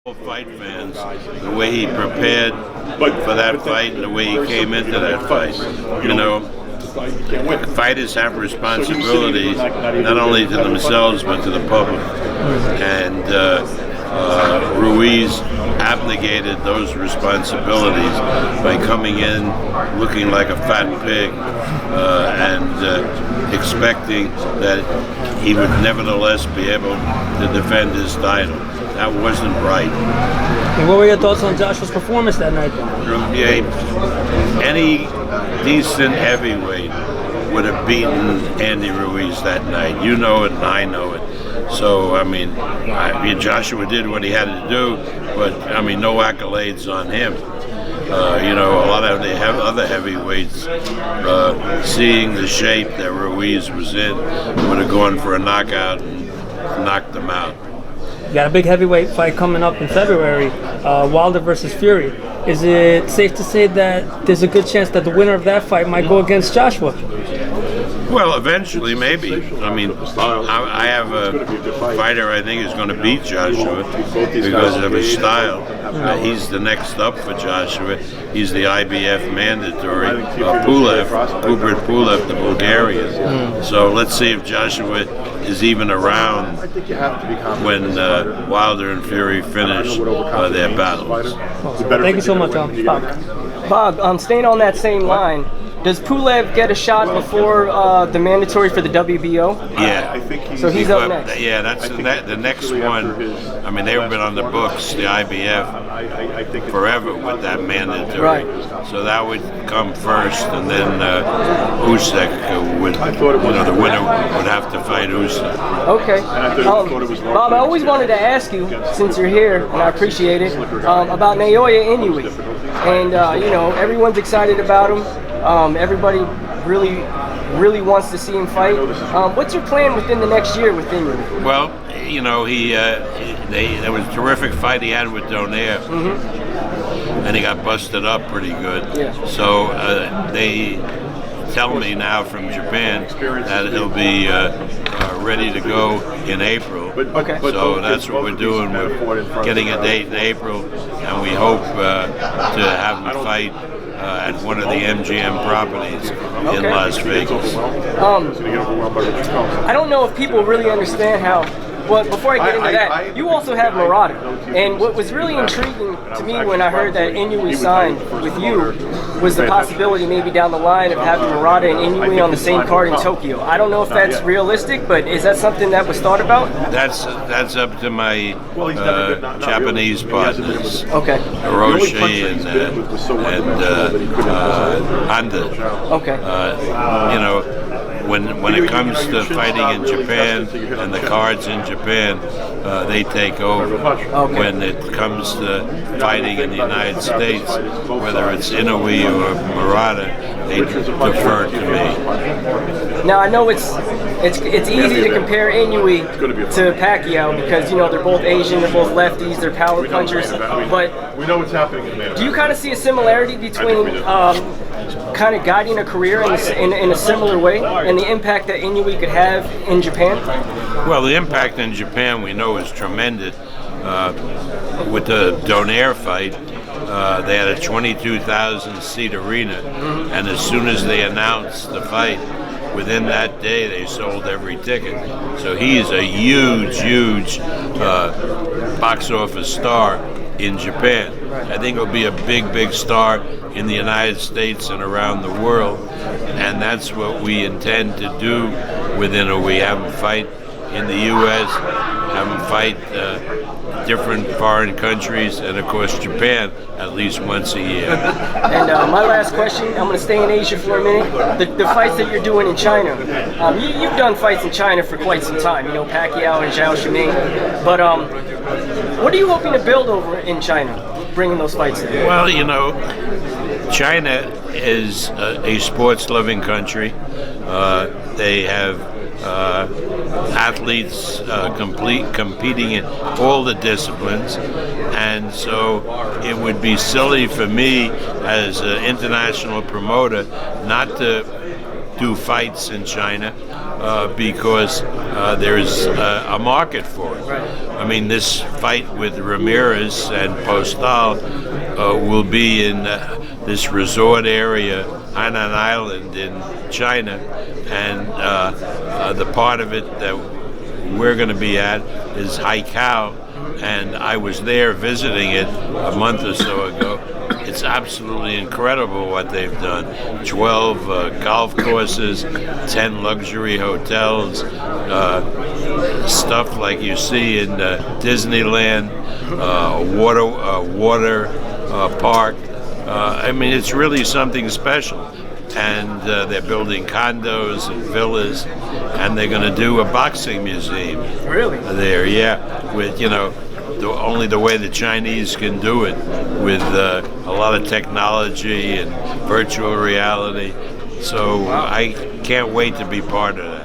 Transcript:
Fight fans, the way he prepared for that fight and the way he came into that fight. You know, fighters have responsibilities not only to themselves but to the public. And Ruiz abnegated those responsibilities by coming in looking like a fat pig and expecting that he would nevertheless be able to defend his title. That wasn't right. And what were your thoughts on Joshua's performance that night? Any decent heavyweight would have beaten Andy Ruiz that night. You know it, and I know it. So, I mean, Joshua did what he had to do, but, I mean, no accolades on him. You know, a lot of the other heavyweights, seeing the shape that Ruiz was in, would have gone for a knockout and knocked him out. You got a big heavyweight fight coming up in February, Wilder versus Fury. Is it safe to say that there's a good chance that the winner of that fight might go against Joshua? Well, eventually, maybe. I mean, I have a fighter I think is going to beat Joshua because of his style. He's the next up for Joshua. He's the IBF mandatory. Pulev, the Bulgarian. So let's see if Joshua is even around when Wilder and Fury finish their battles. Thank you so much, Bob, staying on that same line, does Pulev get a shot before the mandatory for the WBO? Yeah. So he's up next. Yeah, that's the next one. I mean, they've been on the books, the IBF, forever with that mandatory. Right. So that would come first, and then Usyk would, the winner would have to fight Usyk. Okay. Bob, I always wanted to ask you, since you're here, and I appreciate it, about Naoya Inoue. And, everyone's excited about him. Everybody really wants to see him fight. What's your plan within the next year with Inoue? Well, there was a terrific fight he had with Donaire, and he got busted up pretty good. Yeah. So they tell me now from Japan that he'll be ready to go in April. Okay. So that's what we're doing. We're getting a date in April, and we hope to have him fight at one of the MGM properties in Las Vegas. I don't know if people really understand how. Well, before I get into that, you also have Murata. And what was really intriguing to me when I heard that Inoue signed with you was the possibility maybe down the line of having Murata and Inoue on the same card in Tokyo. I don't know if that's realistic, but is that something that was thought about? That's up to my Japanese partners, okay, Hiroshi and Honda. Okay. When it comes to fighting in Japan and the cards in Japan, they take over. Okay. When it comes to fighting in the United States, whether it's Inoue or Murata, they defer to me. Now I know it's easy to compare Inoue to Pacquiao because they're both Asian, they're both lefties, they're power punchers. But we know what's happening. Do you kind of see a similarity between kind of guiding a career in a similar way and the impact that Inoue could have in Japan? Well, the impact in Japan we know is tremendous. With the Donaire fight, they had a 22,000 seat arena, and as soon as they announced the fight, within that day they sold every ticket. So he's a huge box office star in Japan. I think he'll be a big star in the United States and around the world, and that's what we intend to do with Inoue. Have him fight in the U.S., have him fight different foreign countries, and of course Japan at least once a year. And my last question, I'm going to stay in Asia for a minute. The fights that you're doing in China, you've done fights in China for quite some time, Pacquiao and Zhao Shiming, but what are you hoping to build over in China, bringing those fights in? Well, China is a sports-loving country. They have athletes competing in all the disciplines, and so it would be silly for me as an international promoter not to do fights in China. because there's a market for it. I mean, this fight with Ramirez and Postal will be in this resort area, Hainan Island in China, and the part of it that we're going to be at is Haikou, and I was there visiting it a month or so ago. It's absolutely incredible what they've done. 12 golf courses, 10 luxury hotels, stuff like you see in Disneyland, water park. I mean, it's really something special. And they're building condos and villas, and they're going to do a boxing museum. Really? There, yeah, with only the way the Chinese can do it, with a lot of technology and virtual reality. So I can't wait to be part of that.